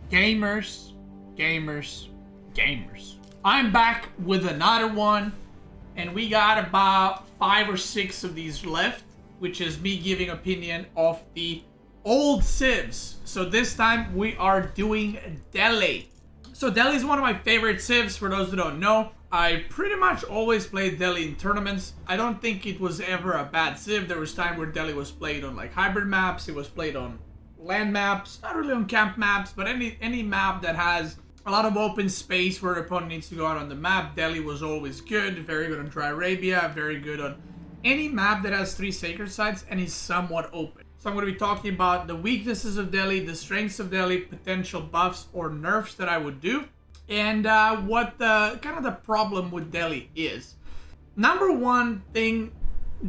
Gamers, gamers, gamers. I'm back with another one, and we got about 5 or 6 of these left, which is me giving opinion of the old civs. So this time we are doing Delhi. So Delhi is one of my favorite civs, for those who don't know. I pretty much always played Delhi in tournaments. I don't think it was ever a bad civ. There was time where Delhi was played on like hybrid maps, it was played on land maps, not really on camp maps, but any map that has a lot of open space where the opponent needs to go out on the map, Delhi was always good. Very good on Dry Arabia, very good on any map that has 3 sacred sites and is somewhat open. So I'm going to be talking about the weaknesses of Delhi, the strengths of Delhi, potential buffs or nerfs that I would do, and what the kind of the problem with Delhi is. Number one thing,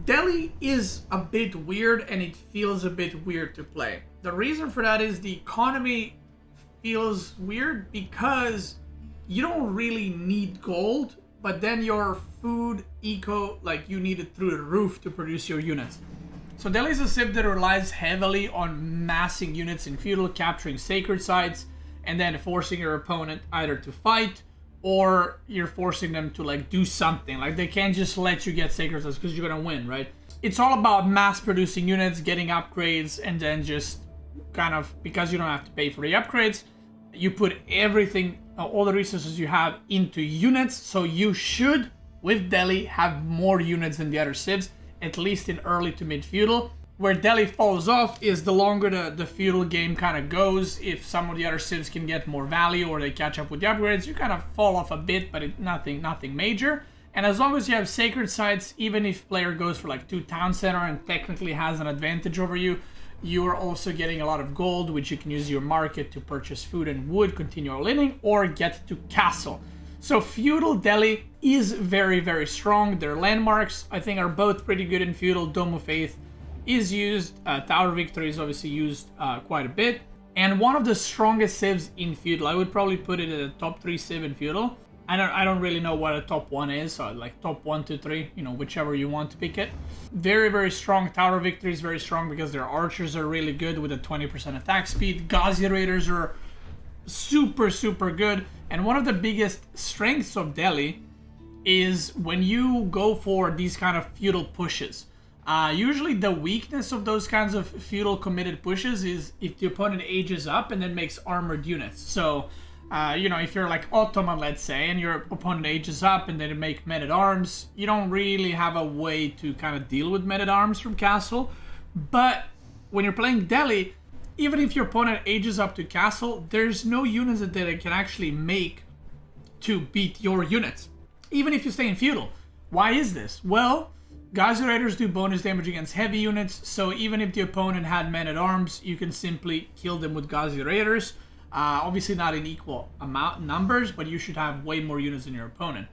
Delhi is a bit weird and it feels a bit weird to play. The reason for that is the economy feels weird because you don't really need gold, but then your food eco, like you need it through the roof to produce your units. So Delhi is a civ that relies heavily on massing units in Feudal, capturing sacred sites, and then forcing your opponent either to fight or you're forcing them to like do something. Like they can't just let you get sacred sites because you're gonna win, right? It's all about mass producing units, getting upgrades, and then just kind of, because you don't have to pay for the upgrades, you put everything, all the resources you have into units. So you should, with Delhi, have more units than the other civs, at least in early to mid feudal. Where Delhi falls off is the longer the feudal game kind of goes. If some of the other civs can get more value or they catch up with the upgrades, you kind of fall off a bit, but nothing major. And as long as you have sacred sites, even if player goes for like 2 town center and technically has an advantage over you, you are also getting a lot of gold, which you can use your market to purchase food and wood, continue all-inning, or get to castle. So feudal Delhi is very, very strong. Their landmarks, I think, are both pretty good in feudal. Dome of Faith is used. Tower Victory is obviously used quite a bit. And one of the strongest civs in feudal. I would probably put it at a top 3 civ in feudal. I don't really know what a top 1 is, so like top 1, 2, 3, you know, whichever you want to pick it. Very, very strong. Tower Victory is very strong because their archers are really good with a 20% attack speed. Ghazi Raiders are super, super good. And one of the biggest strengths of Delhi is when you go for these kind of feudal pushes. Usually the weakness of those kinds of feudal committed pushes is if the opponent ages up and then makes armored units. So you know, if you're like Ottoman, let's say, and your opponent ages up and they make men-at-arms, you don't really have a way to kind of deal with men-at-arms from castle. But when you're playing Delhi, even if your opponent ages up to castle, there's no units that they can actually make to beat your units, even if you stay in feudal. Why is this? Well, Ghazi Raiders do bonus damage against heavy units, so even if the opponent had men-at-arms, you can simply kill them with Ghazi Raiders. Obviously not in equal amount numbers, but you should have way more units than your opponent.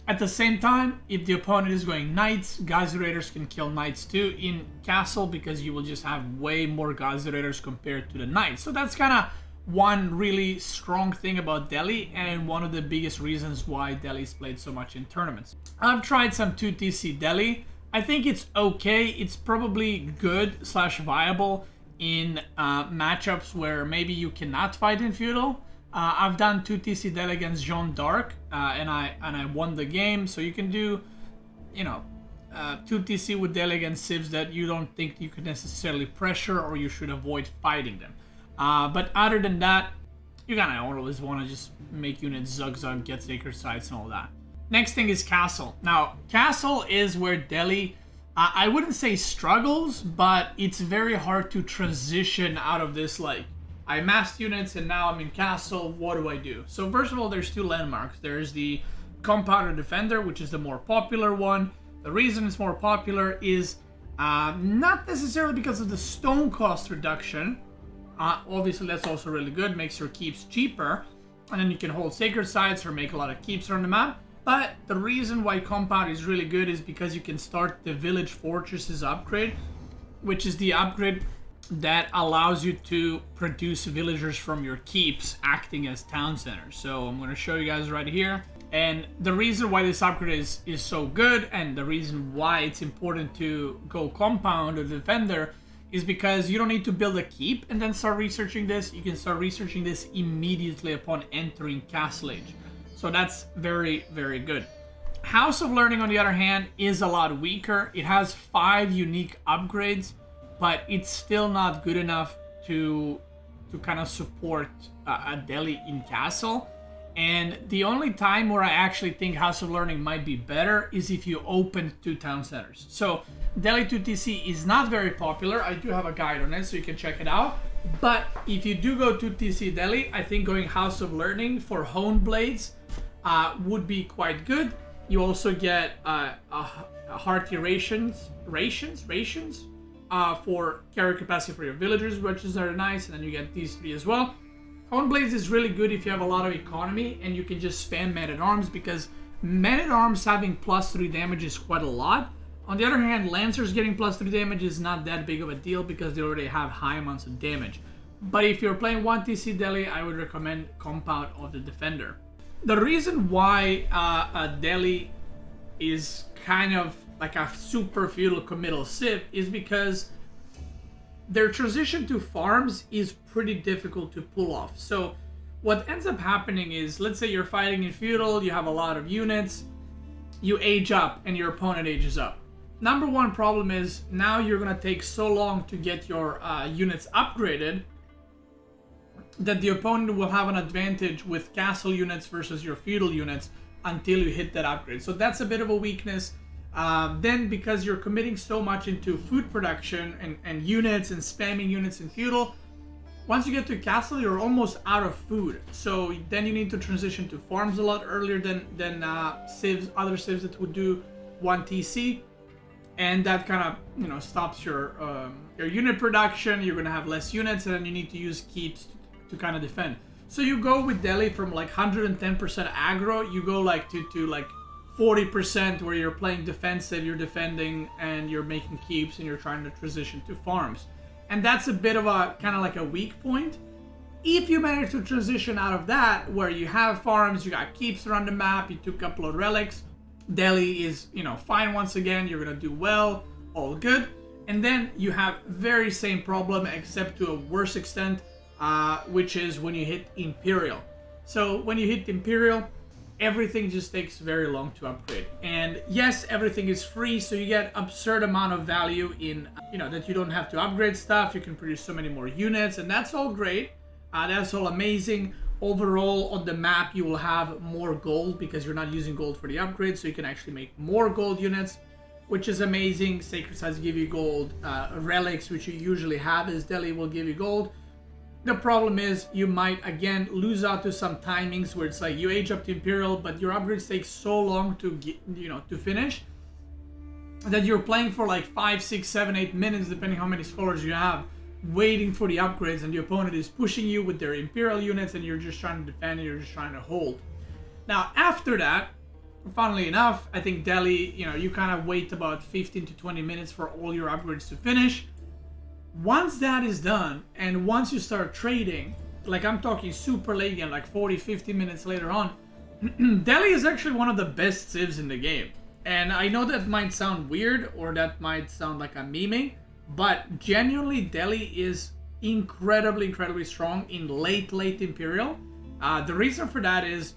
At the same time, if the opponent is going knights, Ghazi Raiders can kill knights too in castle because you will just have way more Ghazi Raiders compared to the knights. So that's kind of one really strong thing about Delhi and one of the biggest reasons why Delhi's played so much in tournaments. I've tried some 2TC Delhi. I think it's okay. It's probably good / viable in matchups where maybe you cannot fight in feudal. I've done 2TC Delhi against Jeanne d'Arc and I won the game. So you can do, you know, 2TC with Delhi against civs that you don't think you could necessarily pressure or you should avoid fighting them. But other than that, you kind of always want to just make units zug, get sacred sites and all that. Next thing is castle. Now, castle is where Delhi, I wouldn't say struggles, but it's very hard to transition out of this, like, I massed units and now I'm in castle, what do I do? So first of all, there's 2 landmarks. There's the Compounder Defender, which is the more popular one. The reason it's more popular is not necessarily because of the stone cost reduction. Obviously, that's also really good, makes your keeps cheaper, and then you can hold sacred sites or make a lot of keeps around the map. But the reason why Compound is really good is because you can start the Village Fortresses upgrade, which is the upgrade that allows you to produce villagers from your keeps acting as town centers. So I'm going to show you guys right here. And the reason why this upgrade is so good, and the reason why it's important to go Compound or Defender, is because you don't need to build a keep and then start researching this. You can start researching this immediately upon entering Castle Age. So that's very, very good. House of Learning, on the other hand, is a lot weaker. It has 5 unique upgrades, but it's still not good enough to kind of support a Delhi in Castle. And the only time where I actually think House of Learning might be better is if you open 2 town centers. So Delhi 2 TC is not very popular. I do have a guide on it, so you can check it out. But if you do go to TC Delhi, I think going House of Learning for Honed Blades would be quite good. You also get hearty rations for carry capacity for your villagers, which is very nice, and then you get these 3 as well. Honed Blades is really good if you have a lot of economy and you can just spam Man-at-Arms, because Man-at-Arms having +3 damage is quite a lot. On the other hand, Lancers getting +3 damage is not that big of a deal because they already have high amounts of damage. But if you're playing 1 TC Delhi, I would recommend Compound of the Defender. The reason why Delhi is kind of like a super feudal committal civ is because their transition to farms is pretty difficult to pull off. So what ends up happening is, let's say you're fighting in feudal, you have a lot of units, you age up and your opponent ages up. Number one problem is now you're gonna take so long to get your units upgraded that the opponent will have an advantage with castle units versus your feudal units until you hit that upgrade. So that's a bit of a weakness. Then because you're committing so much into food production and units and spamming units in feudal, once you get to castle, you're almost out of food. So then you need to transition to farms a lot earlier than civs, other civs that would do 1 TC. And that kind of, stops your unit production. You're gonna have less units, and then you need to use keeps to kind of defend. So you go with Delhi from like 110% aggro, you go like to like 40% where you're playing defensive, you're defending, and you're making keeps, and you're trying to transition to farms. And that's a bit of a kind of like a weak point. If you manage to transition out of that, where you have farms, you got keeps around the map, you took a couple of relics, Delhi is, fine once again, you're gonna do well, all good. And then you have very same problem, except to a worse extent, which is when you hit Imperial. So when you hit Imperial, everything just takes very long to upgrade. And yes, everything is free, so you get absurd amount of value in, that you don't have to upgrade stuff. You can produce so many more units, and that's all great. That's all amazing. Overall, on the map, you will have more gold because you're not using gold for the upgrade, so you can actually make more gold units, which is amazing. Sacred Sites give you gold. Relics, which you usually have as Delhi, will give you gold. The problem is you might, again, lose out to some timings where it's like you age up to Imperial, but your upgrades take so long to get, to finish that you're playing for like 5, 6, 7, 8 minutes, depending how many scholars you have, waiting for the upgrades, and the opponent is pushing you with their Imperial units, and you're just trying to defend, and you're just trying to hold. Now, after that, funnily enough, I think Delhi, you kind of wait about 15 to 20 minutes for all your upgrades to finish. Once that is done, and once you start trading, like I'm talking super late game, like 40, 50 minutes later on, Delhi is actually one of the best civs in the game. And I know that might sound weird, or that might sound like I'm memeing, but genuinely Delhi is incredibly, incredibly strong in late Imperial. The reason for that is,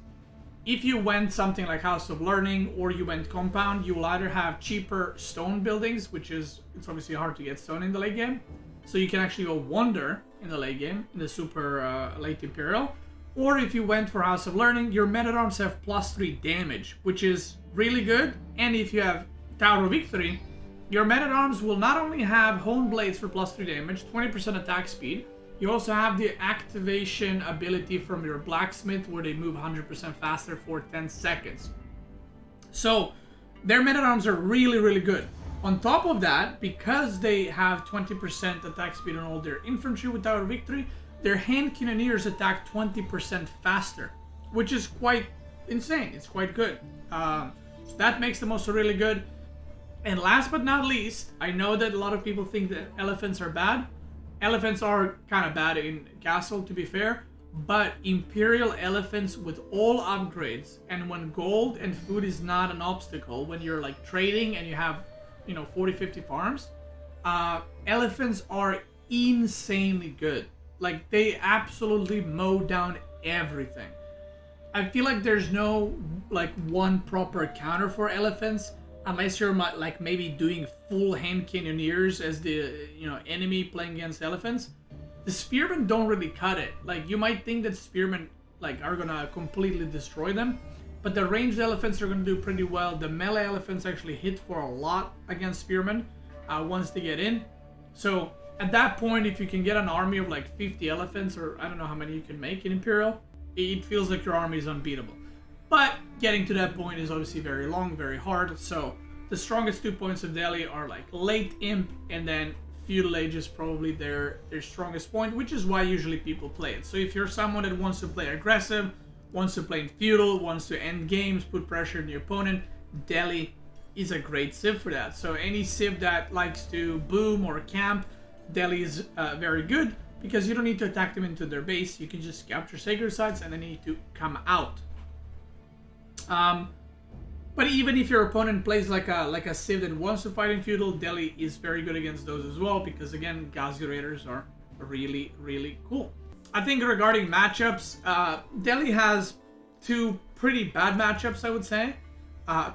if you went something like House of Learning or you went Compound, you will either have cheaper stone buildings, which is, it's obviously hard to get stone in the late game. So you can actually go Wonder in the late game, in the super late Imperial. Or if you went for House of Learning, your Men-at-Arms have +3 damage, which is really good. And if you have Tower of Victory, your Men-at-Arms will not only have Honed Blades for +3 damage, 20% attack speed, you also have the activation ability from your Blacksmith where they move 100% faster for 10 seconds. So their Men-at-Arms are really, really good. On top of that, because they have 20% attack speed on all their infantry with Tower of Victory, their hand cannoneers attack 20% faster, which is quite insane. It's quite good. So that makes them also really good. And last but not least, I know that a lot of people think that elephants are bad. Elephants are kind of bad in Castle, to be fair, but Imperial elephants with all upgrades, and when gold and food is not an obstacle, when you're like trading and you have 40, 50 farms, elephants are insanely good. Like, they absolutely mow down everything. I feel like there's no like one proper counter for elephants unless you're like maybe doing full hand cannoneers as the enemy playing against elephants. The spearmen don't really cut it. Like, you might think that spearmen like are gonna completely destroy them, but the ranged elephants are gonna do pretty well. The melee elephants actually hit for a lot against spearmen once they get in. So at that point, if you can get an army of like 50 elephants, or I don't know how many you can make in Imperial, it feels like your army is unbeatable. But getting to that point is obviously very long, very hard. So the strongest 2 points of Delhi are like late Imp, and then Feudal Age is probably their strongest point, which is why usually people play it. So if you're someone that wants to play aggressive, wants to play in Feudal, wants to end games, put pressure on the opponent, Delhi is a great civ for that. So any civ that likes to boom or camp, Delhi is very good, because you don't need to attack them into their base. You can just capture sacred sites and then need to come out. But even if your opponent plays like a civ that wants to fight in Feudal, Delhi is very good against those as well, because again, Ghazi Raiders are really, really cool. I think regarding matchups, Delhi has two pretty bad matchups, I would say.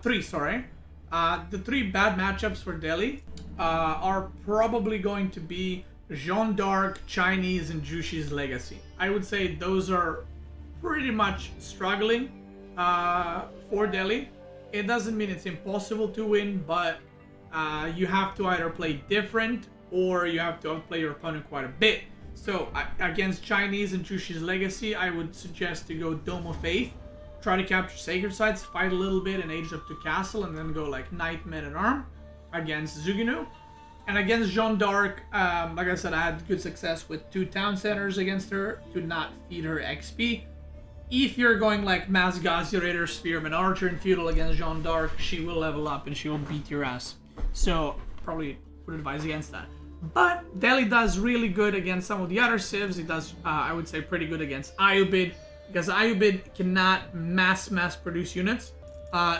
Three, sorry. The three bad matchups for Delhi are probably going to be Jeanne d'Arc, Chinese, and Jushi's Legacy. I would say those are pretty much struggling for Delhi. It doesn't mean it's impossible to win, but you have to either play different or you have to outplay your opponent quite a bit. So against Chinese and Jushi's Legacy, I would suggest to go Dome of Faith, try to capture sacred sites, fight a little bit and age up to castle, and then go like Knight, Men at Arm against Zuginu. And against Jeanne d'Arc, like I said, I had good success with 2 town centers against her to not feed her XP. If you're going like Mass Ghazi Raider, Spearman, Archer, and Feudal against Jeanne d'Arc, she will level up and she will beat your ass. So probably would advise against that. But Delhi does really good against some of the other civs. It does, I would say, pretty good against Ayubid, because Ayubid cannot mass produce units.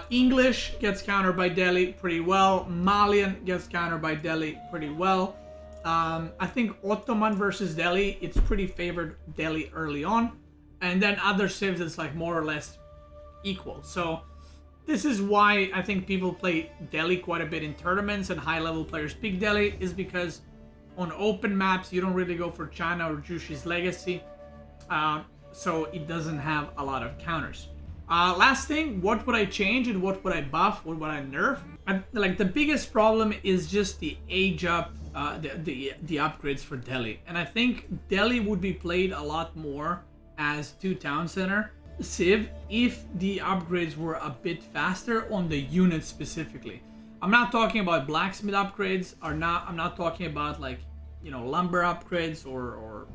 English gets countered by Delhi pretty well. Malian gets countered by Delhi pretty well. I think Ottoman versus Delhi, it's pretty favored Delhi early on. And then other civs, it's like more or less equal. So this is why I think people play Delhi quite a bit in tournaments, and high-level players pick Delhi, is because on open maps, you don't really go for China or Jushi's Legacy. So it doesn't have a lot of counters. Last thing, what would I change and what would I buff? What would I nerf? Like, the biggest problem is just the age up, the upgrades for Delhi. And I think Delhi would be played a lot more as 2 town center civ if the upgrades were a bit faster on the units specifically. I'm not talking about blacksmith upgrades, I'm not talking about like, lumber upgrades or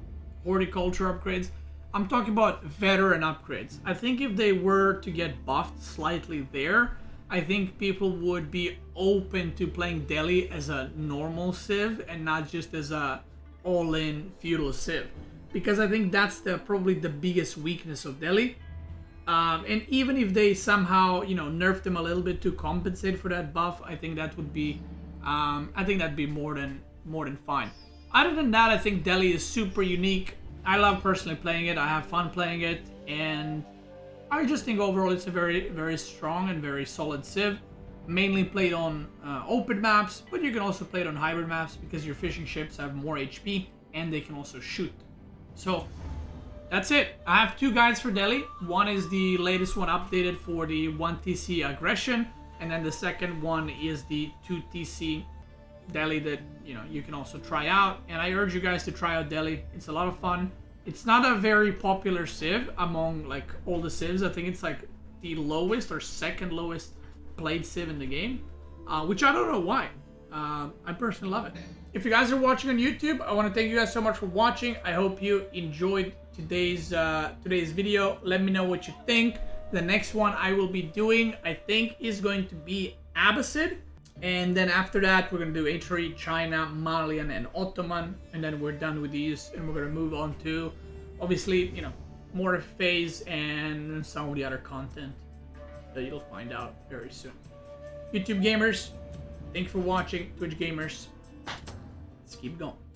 horticulture upgrades. I'm talking about veteran upgrades. I think if they were to get buffed slightly there, I think people would be open to playing Delhi as a normal civ and not just as a all-in feudal civ. Because I think that's probably the biggest weakness of Delhi. And even if they somehow, nerf them a little bit to compensate for that buff, I think that would be, that'd be more than fine. Other than that, I think Delhi is super unique. I love personally playing it. I have fun playing it, and I just think overall it's a very, very strong and very solid civ. Mainly played on open maps, but you can also play it on hybrid maps because your fishing ships have more HP and they can also shoot. So that's it. I have 2 guides for Delhi. One is the latest one updated for the 1TC aggression, and then the second one is the 2TC Delhi that you can also try out. And I urge you guys to try out Delhi. It's a lot of fun. It's not a very popular civ among like all the civs. I think it's like the lowest or second lowest played civ in the game, which I don't know why. I personally love it. If you guys are watching on YouTube, I want to thank you guys so much for watching. I hope you enjoyed today's video. Let me know what you think. The next one I will be doing, I think, is going to be Abbasid. And then after that, we're going to do H3, China, Malian, and Ottoman. And then we're done with these, and we're going to move on to, obviously, more phase and some of the other content that you'll find out very soon. YouTube gamers, thank you for watching. Twitch gamers, Let's keep going.